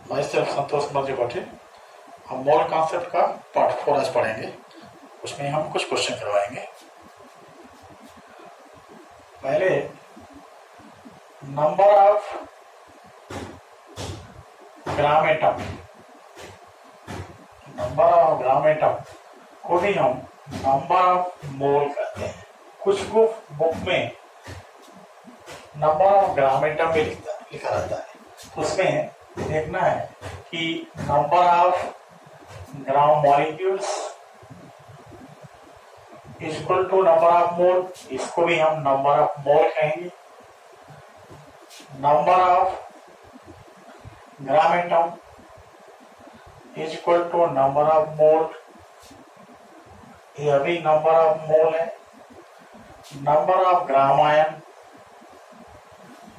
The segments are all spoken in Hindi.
मैं सिर्फ संतोष कुमार त्रिपाठी। हम मोल कॉन्सेप्ट का पार्ट 4 आज पढ़ेंगे। उसमें हम कुछ क्वेश्चन करवाएंगे। पहले number of gram atom, number of gram atom को भी हम नंबर ऑफ मोल कहते हैं। कुछ बुक में नंबर ऑफ ग्राम एटम भी लिखा रहता है। उसमें देखना है कि number of gram molecules equal to number of mole, इसको भी हम नंबर ऑफ मोल कहेंगे। Number of gram atom is equal to number of mole, यह भी नंबर ऑफ मोल है। Number of gram ion,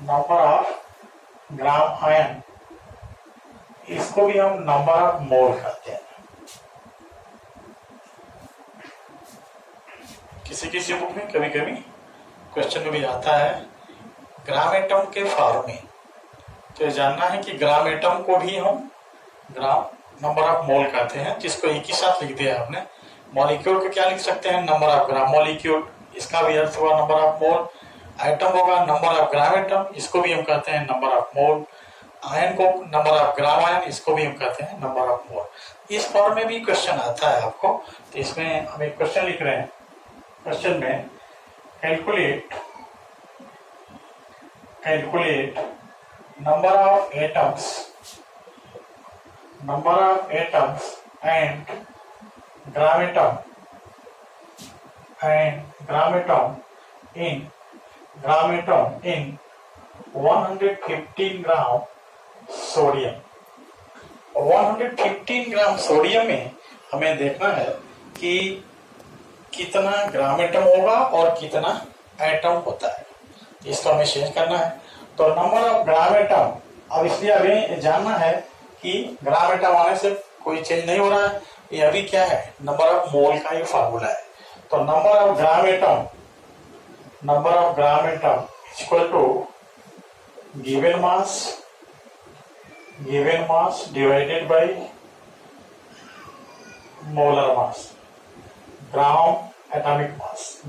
number of gram ion, इसको भी हम नंबर ऑफ मोल कहते हैं। किसी किसी बुक में कभी कभी क्वेश्चन में भी आता है ग्राम एटम के फॉर्म में, तो जानना है कि ग्राम एटम को भी हम ग्राम नंबर ऑफ मोल कहते हैं, जिसको एक ही साथ लिख दिया आपने। मॉलिक्यूल को क्या लिख सकते हैं? नंबर ऑफ ग्राम मॉलिक्यूल, इसका भी अर्थ हुआ नंबर ऑफ मोल। आइटम होगा नंबर ऑफ ग्राम एटम, इसको भी हम कहते हैं नंबर ऑफ मोल। आयन को नंबर ऑफ ग्राम आयन, इसको भी हम कहते हैं नंबर ऑफ मोल। इस फॉर्म में भी क्वेश्चन आता है आपको, तो इसमें हम एक क्वेश्चन लिख रहे हैं। क्वेश्चन में calculate number of atoms and gram atom in 115 gram sodium. 115 gram sodium में हमें देखना है कि कितना ग्राम एटम होगा और कितना एटम होता है, इसको हमें चेंज करना है। तो नंबर ऑफ ग्राम एटम, अब इसलिए अभी जानना है कि ग्राम एटम आने से कोई चेंज नहीं हो रहा है, ये अभी क्या है? नंबर ऑफ मोल का ये फार्मूला है। तो number of gram atom equal to given mass divided by molar mass, gram atomic mass.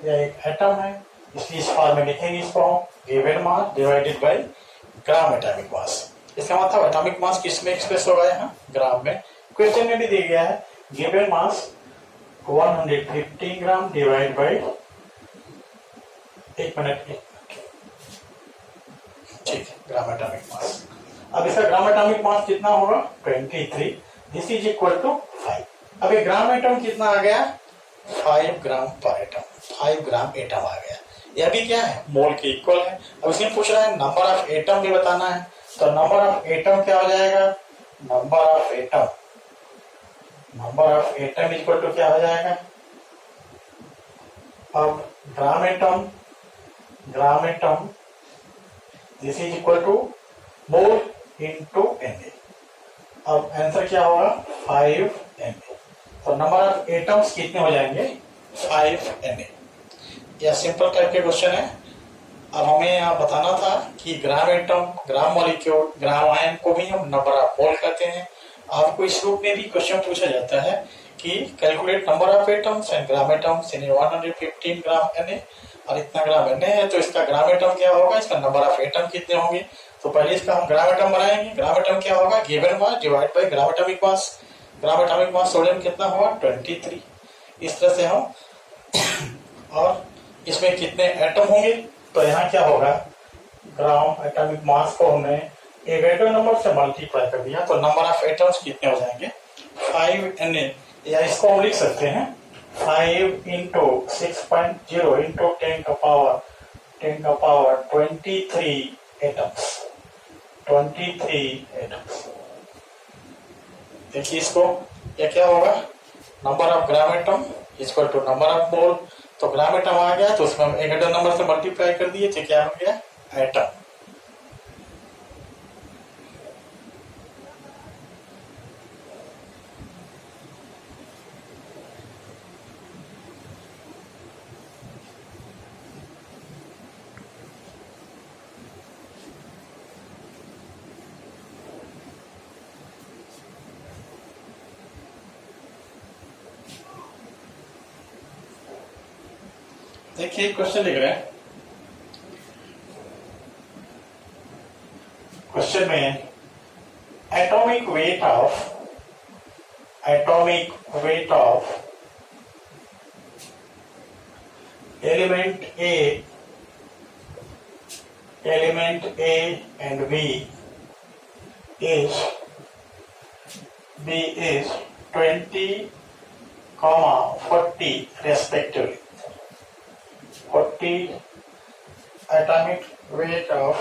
यह एक एटम है, इसलिए इस फॉर्म में लिखेंगे इसको गिवन मास डिवाइडेड बाय ग्राम एटॉमिक मास। इसका मतलब एटॉमिक मास किस में एक्सप्रेस होगा? यहाँ ग्राम में। क्वेश्चन में भी दिया गया है given mass 115 gram divide by, एक मिनट ठीक है, ग्राम एटॉमिक मास। अब इसका ग्राम एटॉमिक मास कितना होगा? 23। This is equal to 5। अब ये ग्राम एटम कितना आ गया? 5 ग्राम पर एटम, 5 ग्राम एटम आ गया। यह भी क्या है? मोल के इक्वल है। अब इसमें पूछ रहा है नंबर ऑफ एटम भी बताना है, तो नंबर ऑफ एटम क्या हो जाएगा? Number of atom equal to क्या हो जाएगा? अब gram atom this is equal to mole into Na। अब आंसर क्या होगा? 5 Na। तो नंबर ऑफ एटम्स कितने हो जाएंगे? 5 Na। यह सिंपल करके क्वेश्चन है। अब हमें यहाँ बताना था कि ग्राम एटम, ग्राम मॉलिक्यूल, ग्राम आयन को भी हम नंबर ऑफ मोल कहते हैं। आपको इस रूप में भी क्वेश्चन पूछा जाता है कि calculate number of atoms and gram atoms in 115 gram Na, और इतना ग्राम Na है तो इसका ग्राम एटम क्या होगा? इसका नंबर ऑफ एटम कितने होंगे? तो पहले इसका हम ग्राम एटम बनाएंगे। ग्राम एटम क्या होगा? Given mass divide by gram atomic mass. Gram atomic mass sodium कितना होगा? 23। इस तरह से हम और इसमें कितने एटम होंगे? तो यहाँ क्या होगा? ग्राम एटॉमिक मास को हमने एक एटम नंबर से मल्टीप्लाई कर दिया, तो नंबर ऑफ एटम्स कितने हो जाएंगे? 5 Na, या इसको हम लिख सकते हैं 5 इंटू 6.0 इंटू 10 का पावर 23 एटम्स। देखिए इसको, यह क्या होगा? Number of gram atom equal to number of mole. तो ग्राम एटम आ गया तो उसमें हम एक एटम नंबर से मल्टीप्लाई कर दिए, तो क्या हो गया? एटम। देखिए क्वेश्चन लिख रहे हैं। क्वेश्चन में atomic weight of element A and is B is 20, 40 respectively. 40 atomic weight of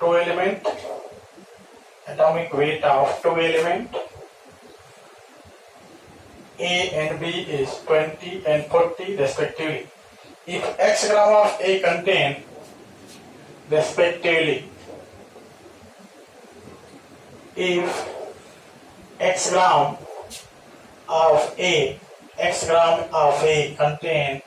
two element A and B is 20 and 40 respectively. If x gram of A contain respectively, if x gram of A contain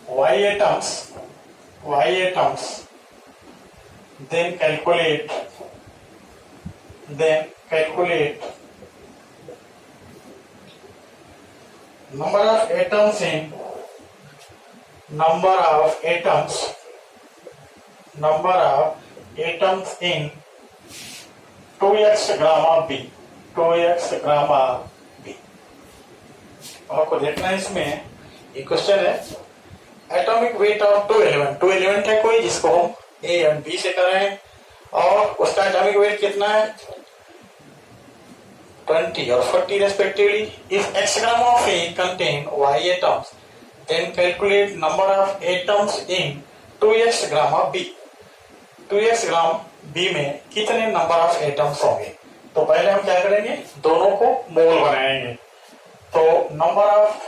Y atoms, then calculate number of atoms in 2x gram of B. आपको देखना है इसमें एक क्वेश्चन है atomic weight of two element है कोई जिसको हम ए एंड बी से कर रहे हैं और उसका एटॉमिक वेट कितना है 20 और 40 respectively. If x gram of A contain y atoms then calculate number of atoms in 2x gram of B. 2x gram B में कितने नंबर ऑफ एटम्स होंगे। तो पहले हम क्या करेंगे दोनों को मोल बनाएंगे। तो नंबर ऑफ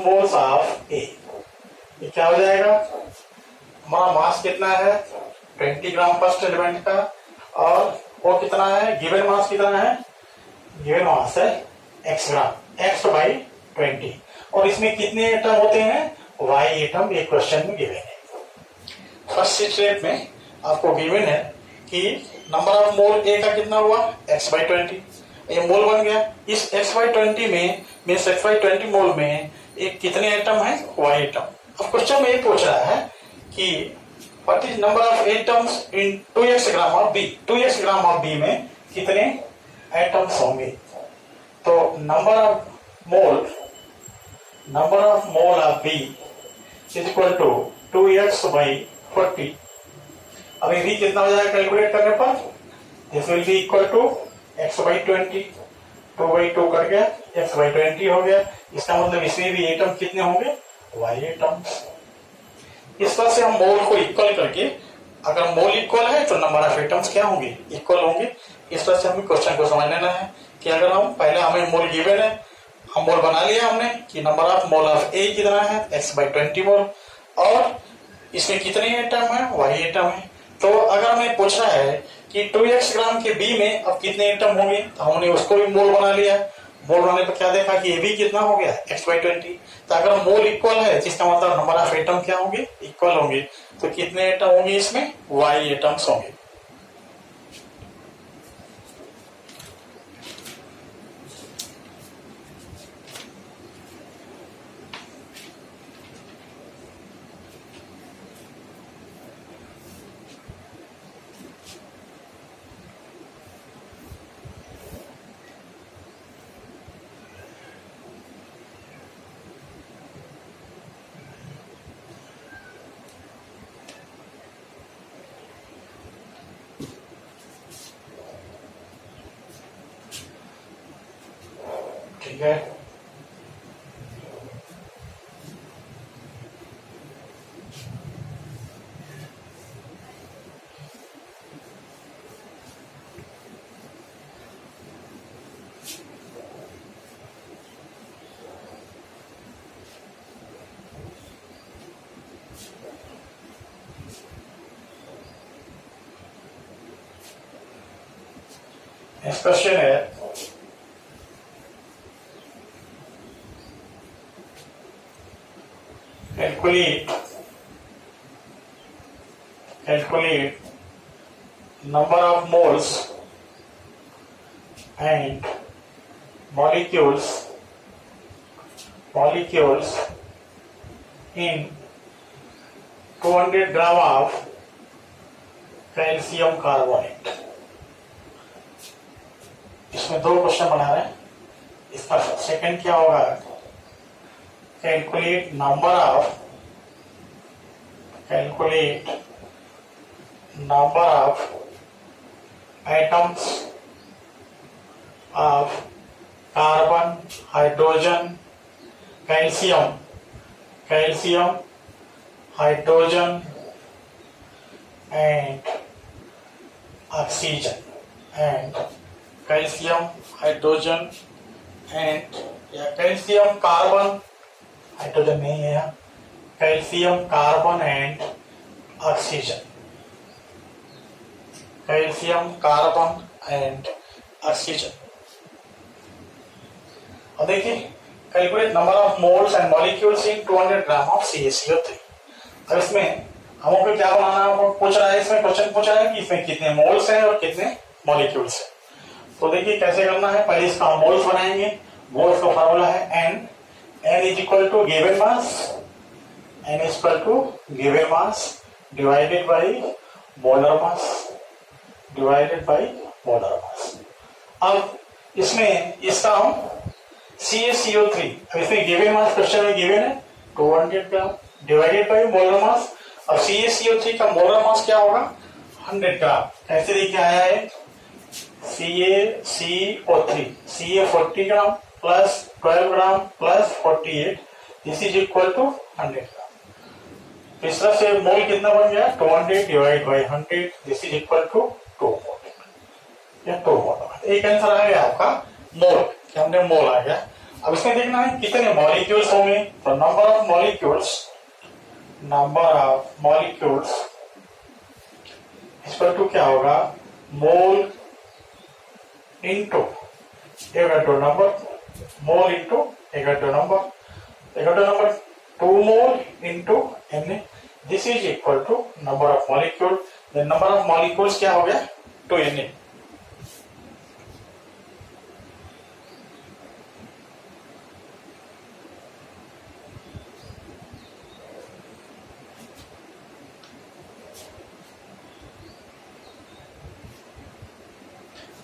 मोल्स ऑफ ए ये क्या हो जाएगा हमारा मास कितना है 20 ग्राम फर्स्ट एलिमेंट का और वो कितना है गिवन मास कितना है गिवन मास है x ग्राम x बाई 20 और इसमें कितने एटम होते हैं y एटम ये क्वेश्चन में गिवन है। फर्स्ट स्टेप में आपको गिवन है कि नंबर ऑफ मोल ए का कितना हुआ x बाई 20 ये मोल बन गया। इस x बाई 20 में x बाई 20 मोल में एक कितने एटम है y एटम। अब क्वेश्चन में ये पूछ रहा है कि what is number of atoms in 2x gram of B. 2x gram of B में कितने एटम्स होंगे। तो number of mole of B is equal to 2x by 40। अब ये कितना हो जाएगा कैलकुलेट करने पर this will be equal to x by 20 2 by 2 cut गया x बाई 20 हो गया। इसका मतलब इसमें भी एटम कितने होंगे y एटम्स। इस तरह से हम मोल को इक्वल करके अगर मोल इक्वल है तो नंबर ऑफ एटम्स क्या होंगे इक्वल होंगे। इस तरह से हमें क्वेश्चन को समझ लेना है कि अगर हम पहले हमें मोल गिवन है हम मोल बना लिया हमने कि नंबर ऑफ मोल ऑफ ए कितना है x बाई 20 मोल और इसमें कितने एटम है y एटम है। तो अगर हमें पूछ रहा है कि 2x ग्राम के बी में अब कितने एटम होंगे तो हमने उसको भी मोल बना लिया। मोल बनाने पर क्या देखा कि ये भी कितना हो गया x बाई 20। तो अगर मोल इक्वल है जिसका मतलब नंबर ऑफ एटम क्या होंगे इक्वल होंगे। तो कितने एटम होंगे इसमें y एटम्स होंगे। ठीक है नेक्स्ट क्वेश्चन है calculate number of moles and molecules in 200 gram of calcium carbonate. इसमें दो क्वेश्चन बना रहे हैं। इसका सेकंड क्या होगा, calculate number of atoms of carbon, hydrogen, calcium, hydrogen and oxygen, and calcium, hydrogen and या कैल्शियम कार्बन, हाइड्रोजन नहीं है यहाँ, calcium carbon and oxygen, calcium carbon and oxygen. और देखिए calculate number of moles and molecules in 200 gram of CaCO3। अब इसमें हमको क्या बनाना है, पूछ रहा है, इसमें क्वेश्चन पूछ रहा है कि इसमें कितने मोल्स हैं और कितने मॉलिक्यूल्स हैं। तो देखिए कैसे करना है, पहले इसका हम मोल्स बनाएंगे। मोल्स का फार्मूला है n is equal to given mass divided by molar mass. अब इसमें इसका हम CaCO3, अब इसमें गिवन मास क्वेश्चन में गिवन है 200 gram divided by molar mass. अब CaCO3 का मोलर मास क्या होगा, 100 ग्राम। कैसे देखिए आया है, CaCO3 40 gram plus 12 gram plus 48, this is equal to 100 gram. तो इस तरह से मोल कितना बन गया, 200 divide by 100, this is equal to 2 mole, या 2 मोल। एक आंसर आ गया आपका मोल, कि हमने मोल आ गया। अब इसमें देखना है कितने मॉलिक्यूल्स होंगे, तो number of molecules equal to क्या होगा, mole into Avogadro number, mole into Avogadro number 2 mole into Na, this is equal to number of molecule. Number of molecules क्या हो गया, 2Na।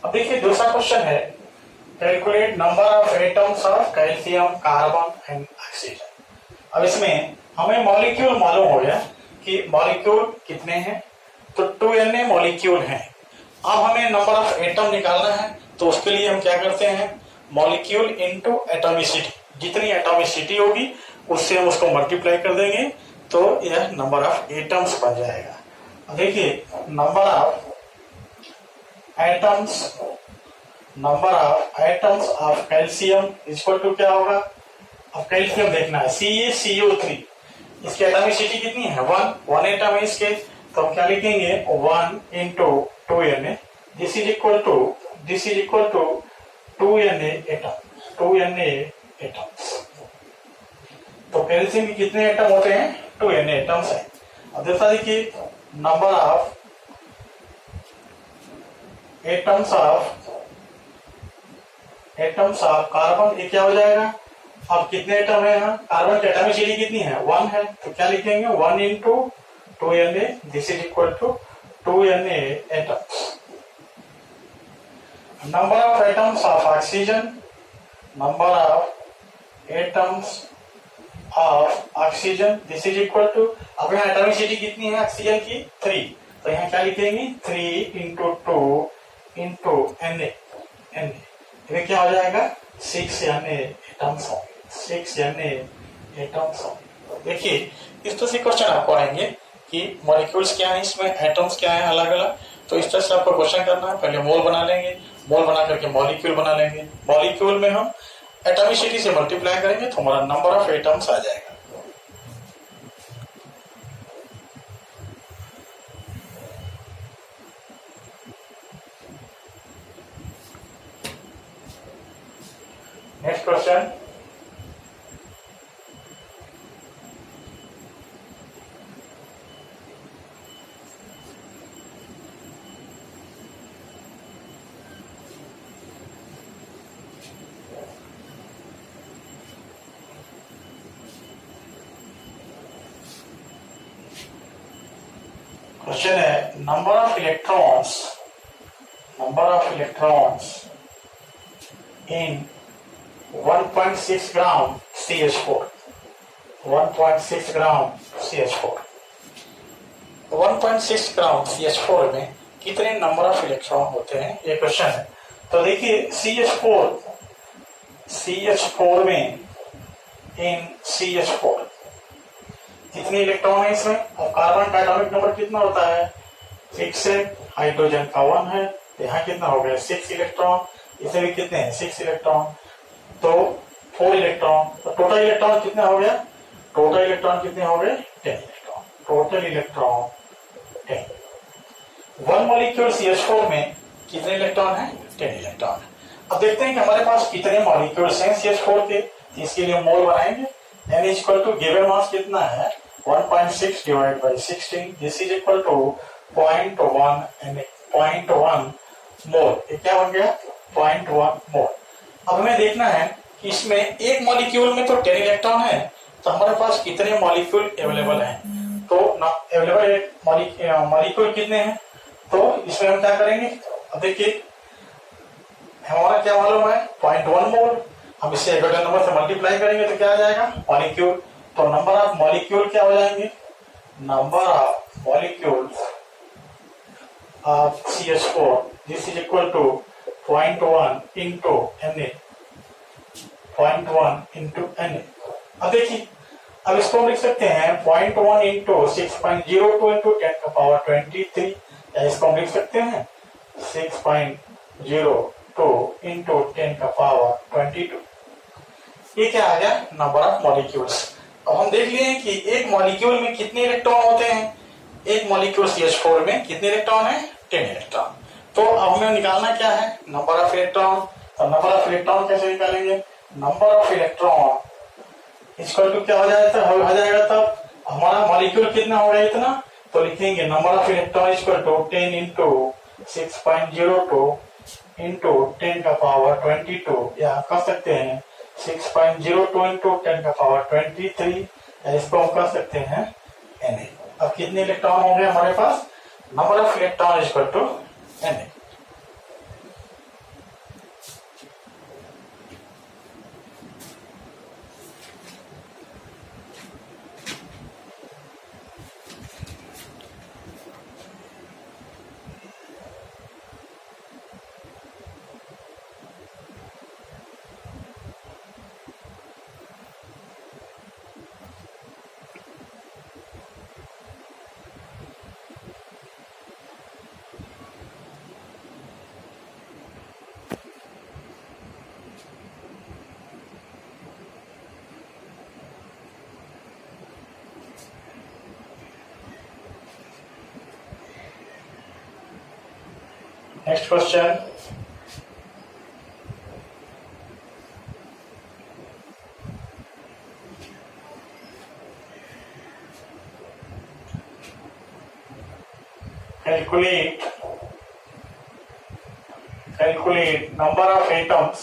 अब देखिए दूसरा क्वेश्चन है, calculate number of atoms of calcium carbon and oxygen. अब इसमें हमें मॉलिक्यूल मालूम हो गया कि मॉलिक्यूल कितने हैं, तो 2Na मॉलिक्यूल हैं। अब हमें नंबर ऑफ एटम निकालना है, तो उसके लिए हम क्या करते हैं, मॉलिक्यूल इनटू एटॉमिसिटी, जितनी एटॉमिसिटी होगी उससे हम उसको मल्टीप्लाई कर देंगे, तो यह नंबर ऑफ एटम्स बन जाएगा। देखिए number of atoms of calcium equal to क्या होगा, अब कैल्शियम देखना है, CaCO3, इसकी एटॉमिसिटी कितनी है, 1 एटम है इसके, तो हम क्या लिखेंगे, 1 into 2Na, this is equal to 2Na atoms. तो कैल्शियम के कितने एटम होते हैं, 2Na एटम्स है। अब दूसरा देखिए number of atoms of carbon, ये क्या हो जाएगा, अब कितने एटम है यहाँ, कार्बन की एटॉमिसिटी कितनी है, 1 है, तो क्या लिखेंगे, 1 into 2Na, this is equal to 2Na atoms. Number of atoms of oxygen, this is equal to, अब यहाँ एटॉमिसिटी कितनी है ऑक्सीजन की, 3, तो यहाँ क्या लिखेंगे, 3 इंटू 2 इंटू Na, ये क्या हो जाएगा, 6 एटम्स होंगे, 6 एटम्स होंगे। देखिए इस तरह से क्वेश्चन आपको आएंगे कि मॉलिक्यूल्स क्या है, इसमें एटम्स क्या है अलग अलग, तो इस तरह से आपको क्वेश्चन करना है। पहले मोल बना लेंगे, मोल बना करके मॉलिक्यूल बना लेंगे, मॉलिक्यूल में हम एटॉमिसिटी से मल्टीप्लाई करेंगे तो हमारा नंबर ऑफ एटम्स आ जाएगा। नेक्स्ट क्वेश्चन, क्वेश्चन है number of electrons in 1.6 gram CH4 1.6 gram CH4 1.6 gram CH4 में कितने नंबर ऑफ इलेक्ट्रॉन होते हैं, ये क्वेश्चन है। तो देखिए CH4 में इन CH4 कितने इलेक्ट्रॉन है इसमें, और कार्बन का एटॉमिक नंबर कितना होता है 6 है, हाइड्रोजन का 1 है, यहाँ कितना हो गया 6 इलेक्ट्रॉन, इसमें भी कितने हैं 6 इलेक्ट्रॉन, तो 4 इलेक्ट्रॉन, तो टोटल इलेक्ट्रॉन कितने हो गया, टोटल इलेक्ट्रॉन कितने हो गए 10 electron, total electron 10। One molecule CH4 में कितने इलेक्ट्रॉन है 10 इलेक्ट्रॉन। अब देखते हैं कि हमारे पास कितने मॉलिक्यूल्स हैं CH4 के, इसके लिए मोल बनाएंगे। n equal to given mass कितना है 1.6 divide by 16, this is equal to 0.1 and 0.1 mole, ये क्या बन गया 0.1 मोल। अब हमें देखना है कि इसमें एक मॉलिक्यूल में तो 10 इलेक्ट्रॉन है, तो हमारे पास कितने मॉलिक्यूल अवेलेबल हैं, तो अवेलेबल मॉलिक्यूल कितने हैं, तो इसमें हम क्या करेंगे। अब देखिए हमारा क्या मालूम है 0.1 मोल, हम इसे एगोटन नंबर से मल्टीप्लाई करेंगे तो क्या आ जाएगा मॉलिक्यूल, तो नंबर ऑफ मॉलिक्यूल क्या हो जाएंगे, number of molecule of CH4 this is equal to 0.1 into Na, 0.1 into Na। अब देखिए अब इसको हम लिख सकते हैं 0.1 इंटू 6.02 इंटू 10 का पावर 23, या इसको हम लिख सकते हैं 6.02 इंटू 10 का पावर 22। ये क्या आ गया नंबर ऑफ मॉलिक्यूल्स। अब हम देख लिए कि एक मॉलिक्यूल में कितने इलेक्ट्रॉन होते हैं, एक मॉलिक्यूल CH4 में कितने इलेक्ट्रॉन है 10 इलेक्ट्रॉन। तो अब हमें निकालना क्या है नंबर ऑफ इलेक्ट्रॉन, तो नंबर ऑफ इलेक्ट्रॉन कैसे निकालेंगे, number of electron equal to क्या हो जाएगा तब हमारा मॉलिक्यूल कितना होगा इतना, तो लिखेंगे number of electron equal to 10 into 6.02 into 10 का पावर 22, या कर सकते हैं 6.02 इंटू 10 का पावर 23, या इसको हम कर सकते हैं Na। अब कितने इलेक्ट्रॉन होंगे हमारे पास, number of electron equal to Na। Next question. Calculate number of atoms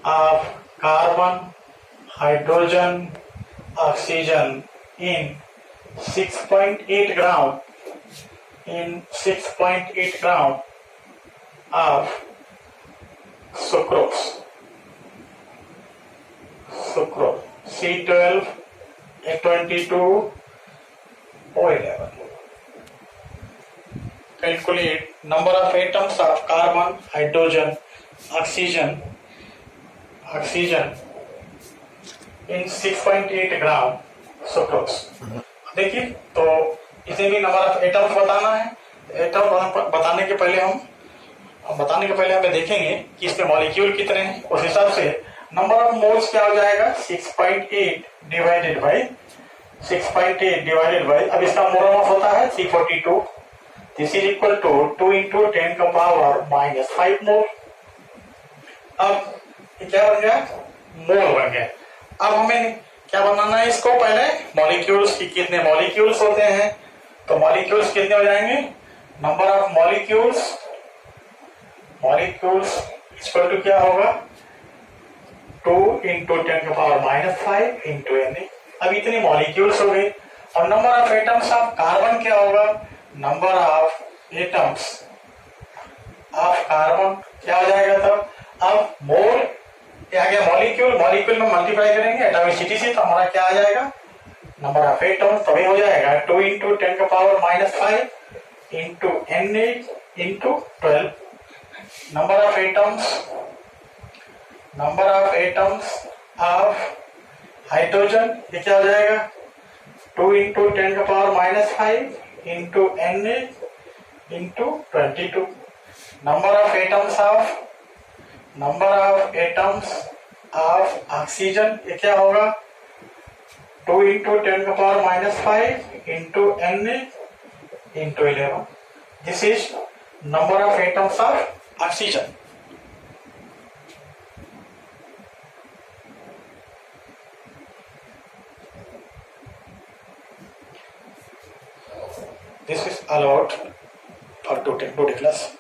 of carbon, hydrogen, oxygen in 6.8 gram of sucrose C12 A22 O11. Calculate number of atoms of carbon, hydrogen, oxygen in 6.8 gram sucrose. देखिए तो इसे भी नंबर ऑफ एटम्स बताना है, एटम बताने के पहले हमें देखेंगे कि इसमें मॉलिक्यूल कितने हैं, उस हिसाब से नंबर ऑफ मोल्स क्या हो जाएगा 6.8 डिवाइडेड बाई अब इसका मोल मास होता है 342, this is equal to 2 into 10 का पावर -5 मोल। अब क्या बन गया मोल बन गया। अब हमें क्या बनाना है इसको, पहले मॉलिक्यूल्स की कितने मॉलिक्यूल्स होते हैं, तो मॉलिक्यूल्स कितने हो जाएंगे, number of molecules equal to क्या होगा 2 इंटू 10 का पावर -5 इंटू Na। अब इतने मॉलिक्यूल्स हो गए, और number of atoms of carbon क्या होगा, number of atoms of carbon क्या हो जाएगा तब, अब मोल क्या आ गया, मॉलिक्यूल, मॉलिक्यूल में मल्टीप्लाई करेंगे एटॉमिसिटी से तो हमारा क्या आ जाएगा, नंबर ऑफ एटम्स तभी हो जाएगा 2 इंटू 10 का power -5 into Na into 12, number of atoms of hydrogen ये क्या हो जाएगा 2 इंटू 10 का power -5 into Na into 22, number of atoms of oxygen ये क्या होगा 2 इंटू 10 का power -5 into Na into 11, this is number of atoms of oxygen. This is allowed for today class.